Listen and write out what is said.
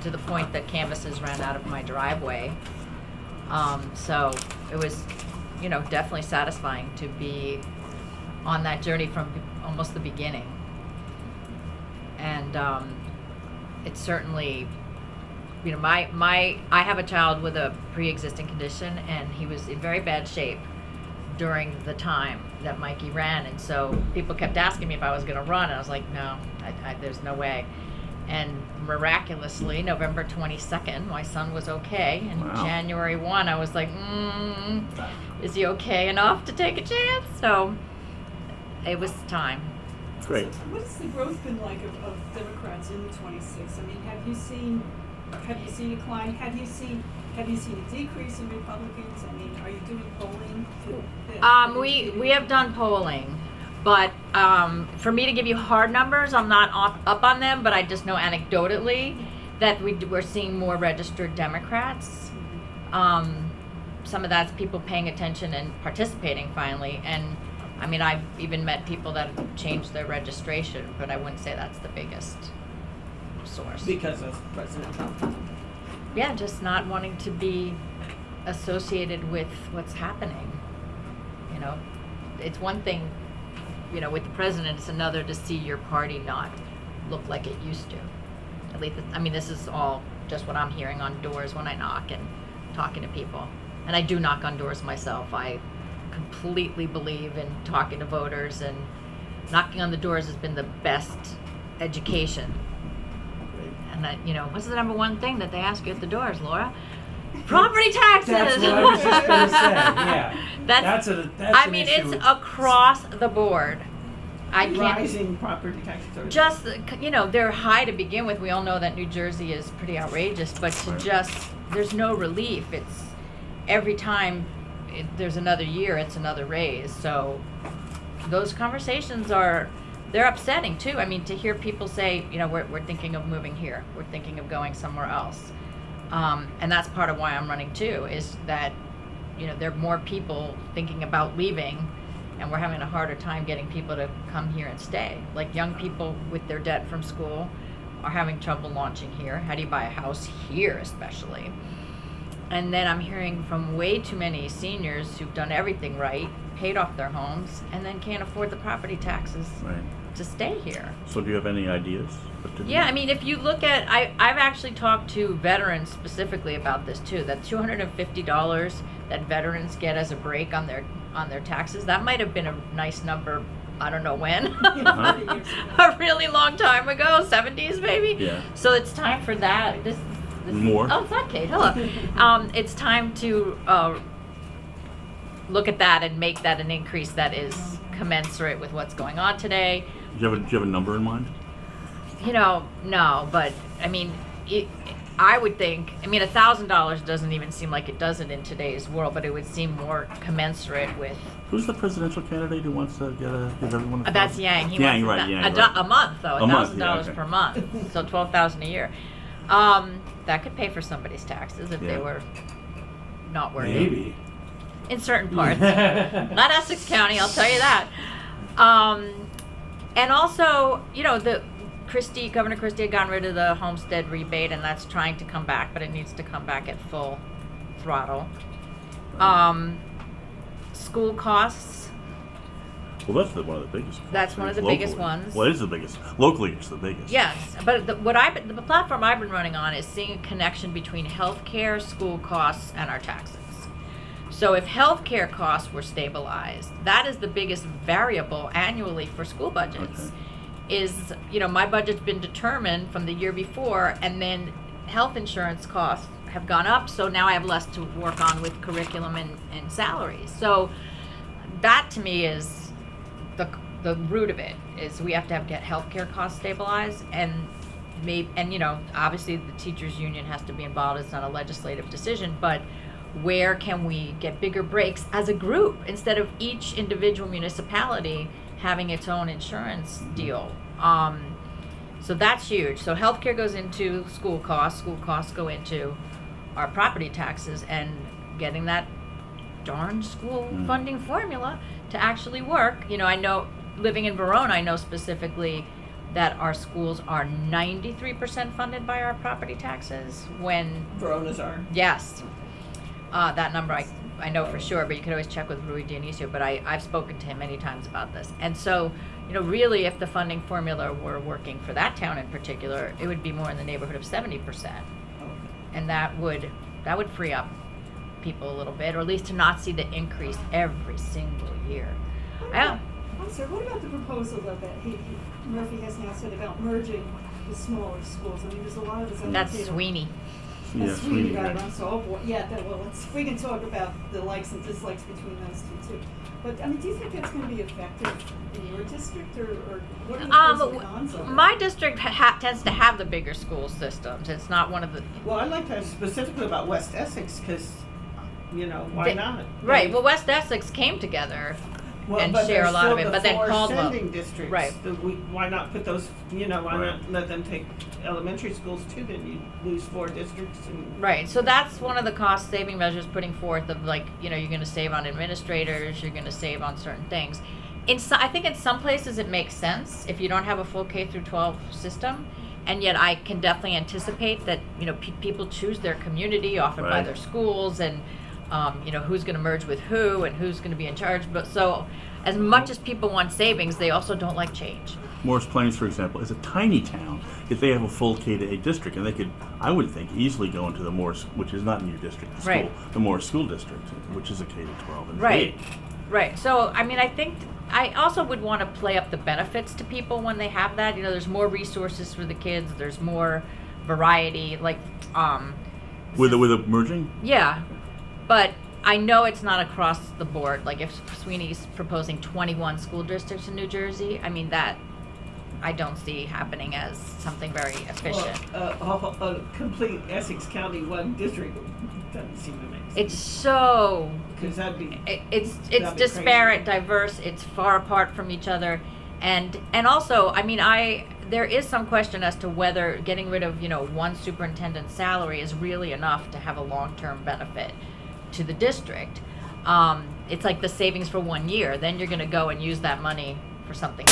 to the point that canvases ran out of my driveway. So it was, definitely satisfying to be on that journey from almost the beginning. And it's certainly, I have a child with a pre-existing condition, and he was in very bad shape during the time that Mikey ran, and so people kept asking me if I was going to run, and I was like, no, there's no way. And miraculously, November 22nd, my son was okay, and Wow. January 1, I was like, is he okay enough to take a chance? So it was time. Great. So what has the growth been like of Democrats in the 26? I mean, have you seen a decline? Have you seen a decrease in Republicans? I mean, are you doing polling? We have done polling, but for me to give you hard numbers, I'm not up on them, but I just know anecdotally that we're seeing more registered Democrats. Some of that's people paying attention and participating finally, and I mean, I've even met people that have changed their registration, but I wouldn't say that's the biggest source. Because of President Trump. Yeah, just not wanting to be associated with what's happening. It's one thing, with the president, it's another to see your party not look like it used to. At least, this is all just what I'm hearing on doors when I knock and talking to people. And I do knock on doors myself. I completely believe in talking to voters, and knocking on the doors has been the best education. And what's the number one thing that they ask you at the doors, Laura? Property taxes. That's what I was just going to say. Yeah, that's an issue. It's across the board. I can't. Rising property taxes. Just they're high to begin with. We all know that New Jersey is pretty outrageous, but there's no relief. It's every time there's another year, it's another raise. So those conversations they're upsetting too. To hear people say, we're thinking of moving here, we're thinking of going somewhere else, and that's part of why I'm running too. Is that there are more people thinking about leaving, and we're having a harder time getting people to come here and stay. Like young people with their debt from school are having trouble launching here. How do you buy a house here, especially? And then I'm hearing from way too many seniors who've done everything right, paid off their homes, and then can't afford the property taxes to stay here. So do you have any ideas? What to do? Yeah, if you look at, I've actually talked to veterans specifically about this too, that $250 that veterans get as a break on their taxes, that might have been a nice number, I don't know when, a really long time ago, 70s maybe? Yeah. So it's time for that. More? Oh, it's not Kate. Hello. It's time to look at that and make that an increase that is commensurate with what's going on today. Do you have a number in mind? No, but I would think, $1,000 doesn't even seem like it does it in today's world, but it would seem more commensurate with. Who's the presidential candidate who wants to give everyone a That's Yang. He Yang, wants right, Yang, right. a month, though, $1,000 okay. per month, so $12,000 a year. That could pay for somebody's taxes if they were not working. Maybe. In certain parts. Not Essex County, I'll tell you that. And also, Governor Christie had gotten rid of the homestead rebate, and that's trying to come back, but it needs to come back at full throttle. School costs. Well, that's one of the biggest. That's one of the biggest ones. Well, it is the biggest. Locally, it's the biggest. Yes, but the platform I've been running on is seeing a connection between healthcare, school costs, and our taxes. So if healthcare costs were stabilized, that is the biggest variable annually for school budgets. Okay. My budget's been determined from the year before, and then health insurance costs have gone up, so now I have less to work on with curriculum and salaries. So that to me is the root of it, is we have to get healthcare costs stabilized, and obviously the teachers union has to be involved. It's not a legislative decision, but where can we get bigger breaks as a group instead of each individual municipality having its own insurance deal? So that's huge. So healthcare goes into school costs go into our property taxes, and getting that darn school funding formula to actually work. I know living in Verona, I know specifically that our schools are 93% funded by our property taxes when, Verona's are. yes, that number I know for sure, but you could always check with Rui Dionisio, but I've spoken to him many times about this. And so, really if the funding formula were working for that town in particular, it would be more in the neighborhood of 70%. And that would free up people a little bit, or at least to not see the increase every single year. Yeah. I'm sorry, what about the proposal though that Murphy has now said about merging the smaller schools? I mean, there's a lot of this on the That's table. Sweeney. Yeah, That's Sweeney, Sweeney, right, right. I'm so, we can talk about the likes and dislikes between those two too. But, I mean, do you think that's gonna be effective in your district, or what are the pros and cons of it? My district tends to have the bigger school systems. It's not one of the Well, I'd like to have specifically about West Essex, because, why not? right. Well, West Essex came together Well, and but share a there's lot of still it, the but then four Caldwell, sending districts. right. Why not put those, why Right. not let them take elementary schools too, then you lose 4 districts and. Right, so that's one of the cost saving measures putting forth of you're going to save on administrators, you're going to save on certain things. I think in some places it makes sense if you don't have a full K through 12 system, and yet I can definitely anticipate that people choose their community often by Right. their schools, and who's going to merge with who and who's going to be in charge. But so as much as people want savings, they also don't like change. Morris Plains, for example, is a tiny town. If they have a full K-8 district, and they could, I would think, easily go into the Morris, which is not in your district, the Right. school, the Morris School District, which is a K-12. And Right. big. Right. So, I mean, I think I also would want to play up the benefits to people when they have that. There's more resources for the kids. There's more variety. With a merging? Yeah, but I know it's not across the board. Like if Sweeney's proposing 21 school districts in New Jersey, I mean that I don't see happening as something very efficient. A complete Essex County 1 district doesn't seem to make sense. It's so Because that'd be. it's That'd be disparate, diverse. It's far apart from each other, and also, I mean, there is some question as to whether getting rid of one superintendent's salary is really enough to have a long-term benefit to the district. It's like the savings for 1 year. Then you're going to go and use that money for something